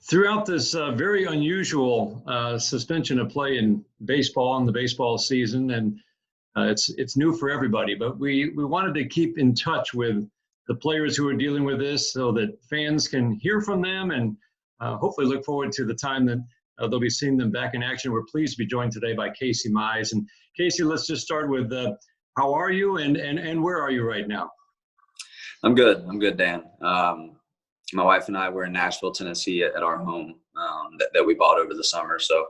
Throughout this very unusual suspension of play in baseball and the baseball season, and it's new for everybody, but we wanted to keep in touch with the players who are dealing with this so that fans can hear from them and hopefully look forward to the time that they'll be seeing them back in action. We're pleased to be joined today by Casey Mize. And Casey, let's just start with how are you and where are you right now? I'm good, Dan. My wife and I were in Nashville, Tennessee at our home that we bought over the summer. So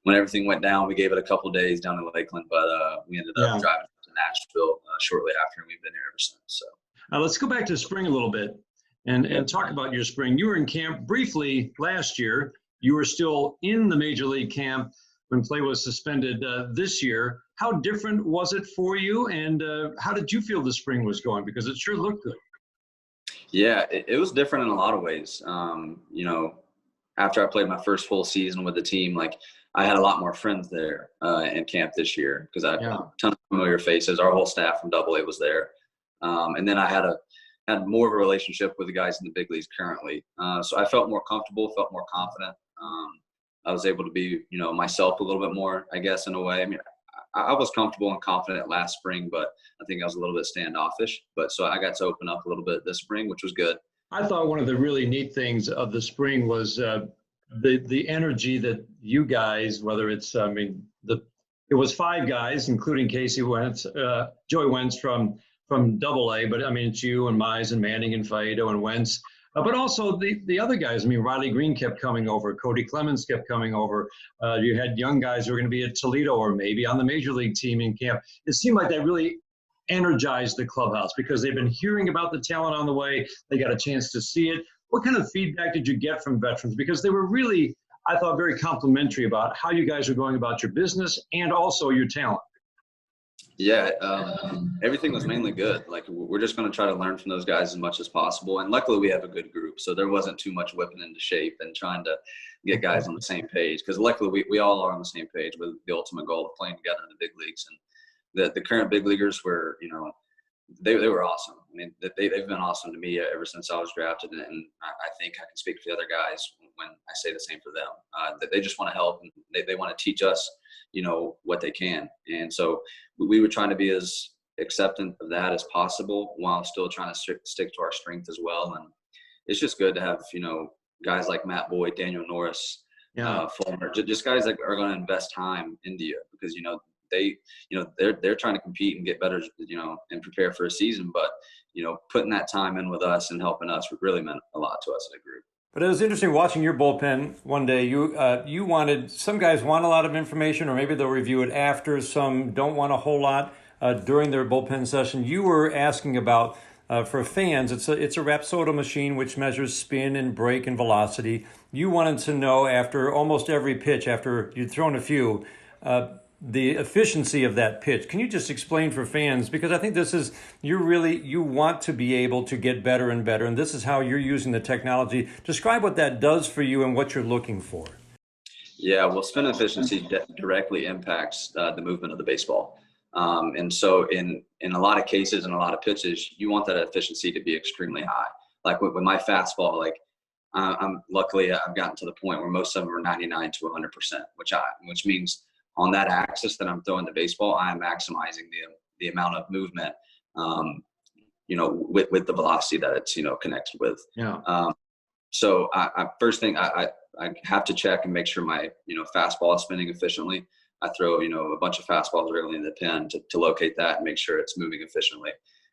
when everything went down, we gave it a couple of days down in Lakeland, but we ended up driving to Nashville shortly after, and we've been here ever since. So let's go back to spring a little bit and talk about your spring. You were in camp briefly last year. You were still in the major league camp when play was suspended this year. How different was it for you, and how did you feel the spring was going? Because it sure looked good. Yeah, it was different in a lot of ways. After I played my first full season with the team, I had a lot more friends there in camp this year because I had a ton of familiar faces. Our whole staff from AA was there. And then I had more of a relationship with the guys in the big leagues currently. So I felt more comfortable, felt more confident. I was able to be, myself a little bit more, I guess, in a way. I mean, I was comfortable and confident last spring, but I think I was a little bit standoffish. But so I got to open up a little bit this spring, which was good. I thought one of the really neat things of the spring was the energy that you guys, whether it's, it was 5 guys, including Casey Wentz, Joey Wentz from AA, but it's you and Mize and Manning and Faedo and Wentz. But also the other guys. Riley Green kept coming over. Cody Clemens kept coming over. You had young guys who were going to be at Toledo or maybe on the major league team in camp. It seemed like that really energized the clubhouse because they've been hearing about the talent on the way. They got a chance to see it. What kind of feedback did you get from veterans? Because they were really, I thought, very complimentary about how you guys are going about your business and also your talent. Yeah, everything was mainly good. We're just going to try to learn from those guys as much as possible. And luckily we have a good group. So there wasn't too much whipping into shape and trying to get guys on the same page. Because luckily we all are on the same page with the ultimate goal of playing together in the big leagues. And the current big leaguers were, they were awesome. They've been awesome to me ever since I was drafted. And I think I can speak for the other guys when I say the same for them. That they just want to help and they want to teach us, what they can. And so we were trying to be as acceptant of that as possible while still trying to stick to our strength as well. And it's just good to have, guys like Matt Boyd, Daniel Norris, Fulmer, just guys that are going to invest time into you because, they're trying to compete and get better, and prepare for a season. But, putting that time in with us and helping us really meant a lot to us as a group. But it was interesting watching your bullpen one day. You wanted, some guys want a lot of information, or maybe they'll review it after. Some don't want a whole lot during their bullpen session. You were asking about, for fans, it's a Rapsodo machine which measures spin and break and velocity. You wanted to know after almost every pitch, after you'd thrown a few, the efficiency of that pitch. Can you just explain for fans? Because I think this is, you want to be able to get better and better, and this is how you're using the technology. Describe what that does for you and what you're looking for. Yeah, well, spin efficiency directly impacts the movement of the baseball. And so in a lot of cases and a lot of pitches, you want that efficiency to be extremely high. Like with my fastball, luckily I've gotten to the point where most of them are 99 to 100%, which means on that axis that I'm throwing the baseball, I am maximizing the amount of movement, with the velocity that it's, connected with. Yeah. So first thing I have to check and make sure my, fastball is spinning efficiently. I throw, a bunch of fastballs early in the pen to locate that and make sure it's moving efficiently.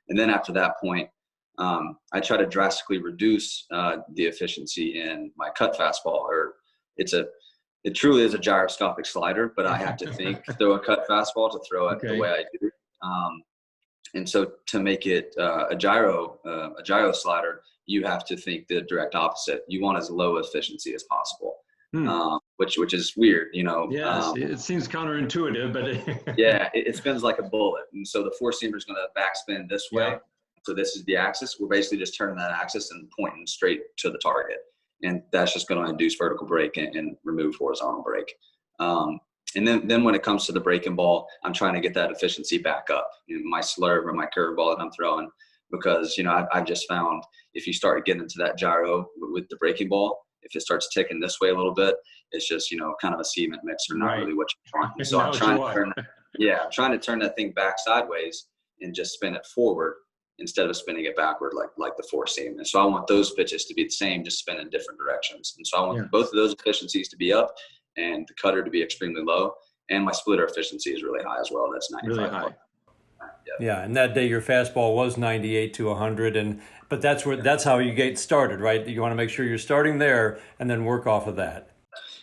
And then after that point, I try to drastically reduce the efficiency in my cut fastball, it truly is a gyroscopic slider, but I have to throw a cut fastball to throw it the way I do. And so to make it a gyro slider, you have to think the direct opposite. You want as low efficiency as possible, which is weird, Yes, it seems counterintuitive, but yeah, it spins like a bullet. And so the four-seamer is going to backspin this way. Yeah. So this is the axis. We're basically just turning that axis and pointing straight to the target. And that's just going to induce vertical break and remove horizontal break. And then when it comes to the breaking ball, I'm trying to get that efficiency back up. My slurve or my curveball that I'm throwing, because I've just found if you start getting into that gyro with the breaking ball, if it starts ticking this way a little bit, it's just, kind of a cement mixer, not Right. really what you want. So Not I'm what trying you to turn, I'm trying to turn that thing back sideways and just spin it forward instead of spinning it backward like the four seam. And so I want those pitches to be the same, just spin in different directions. And so I want both of those efficiencies to be up and the cutter to be extremely low. And my splitter efficiency is really high as well. That's 95. Really high. Yeah, and that day your fastball was 98 to 100, but that's how you get started, right? You want to make sure you're starting there and then work off of that.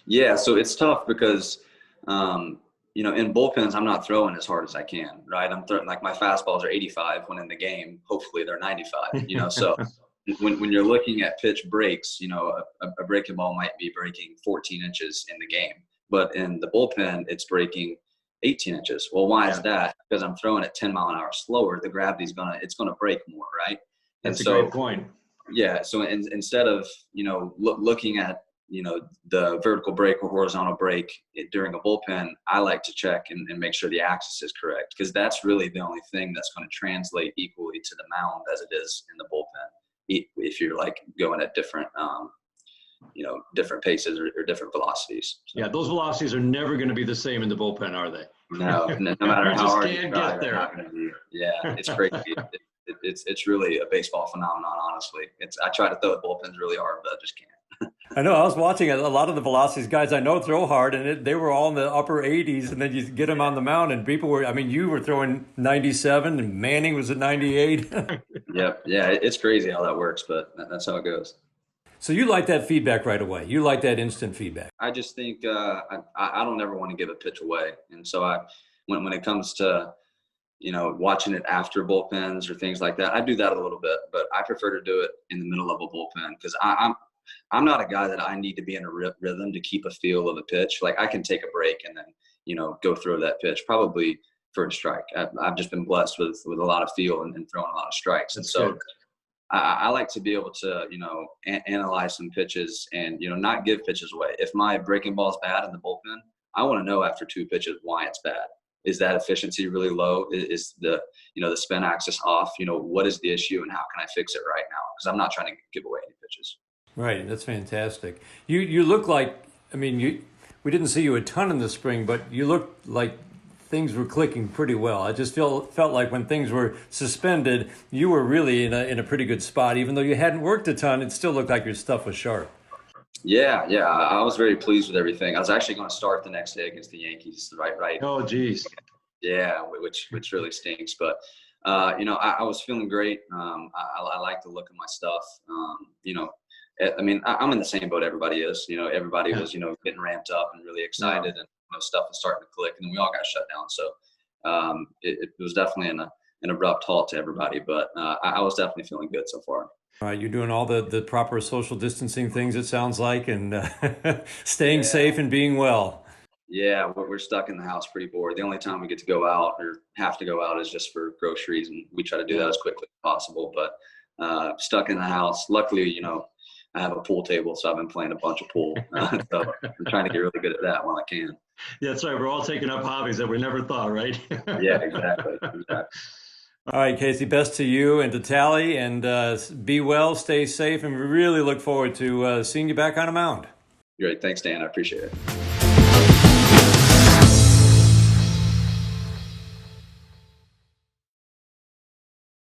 Yeah, so it's tough because in bullpens I'm not throwing as hard as I can, right? I'm throwing, like, my fastballs are 85 when in the game, hopefully they're 95. So when you're looking at pitch breaks, a breaking ball might be breaking 14 inches in the game, but in the bullpen it's breaking 18 inches. Well, why is that? Because I'm throwing it 10 mile an hour slower. The gravity's it's gonna break more, right? That's a great point. Yeah. So instead of looking at the vertical break or horizontal break during a bullpen, I like to check and make sure the axis is correct, because that's really the only thing that's going to translate equally to the mound as it is in the bullpen. If you're like going at different different paces or different velocities. So. Yeah, those velocities are never going to be the same in the bullpen, are they? No matter You how just hard can't you try, get there. they're not going to be. Yeah, it's crazy. It's really a baseball phenomenon, honestly. I try to throw the bullpens really hard, but I just can't. I know. I was watching a lot of the velocities guys I know throw hard, and they were all in the upper 80s, and then you get them on the mound, and people were. I mean, you were throwing 97, and Manning was at 98. Yep. Yeah, it's crazy how that works, but that's how it goes. So you like that feedback right away. You like that instant feedback. I just think I don't ever want to give a pitch away, and so when it comes to watching it after bullpens or things like that, I do that a little bit, but I prefer to do it in the middle of a bullpen, because I'm not a guy that I need to be in a rhythm to keep a feel of a pitch. Like, I can take a break and then go through that pitch probably for a strike. I've just been blessed with a lot of feel and throwing a lot of strikes, and so. I like to be able to, analyze some pitches and, not give pitches away. If my breaking ball is bad in the bullpen, I want to know after 2 pitches why it's bad. Is that efficiency really low? Is the spin axis off? What is the issue and how can I fix it right now? Because I'm not trying to give away any pitches. Right, that's fantastic. You look like, I mean, we didn't see you a ton in the spring, but you look like things were clicking pretty well. I just felt like when things were suspended, you were really in a pretty good spot. Even though you hadn't worked a ton, it still looked like your stuff was sharp. Yeah, I was very pleased with everything. I was actually going to start the next day against the Yankees, right. Oh, geez. Yeah, which really stinks. But I was feeling great. I like the look of my stuff. I mean, I'm in the same boat everybody is. Everybody was getting ramped up and really excited, and stuff was starting to click, and then we all got shut down. So it was definitely an abrupt halt to everybody, but I was definitely feeling good so far. All right, you're doing all the proper social distancing things, it sounds like, and staying safe and being well. Yeah, we're stuck in the house pretty bored. The only time we get to go out or have to go out is just for groceries, and we try to do that as quickly as possible. But stuck in the house. Luckily, I have a pool table, so I've been playing a bunch of pool. So I'm trying to get really good at that while I can. Yeah, that's right. We're all taking up hobbies that we never thought, right? Yeah, exactly. All right, Casey, best to you and to Tally, and be well, stay safe, and we really look forward to seeing you back on a mound. Great. Thanks, Dan. I appreciate it.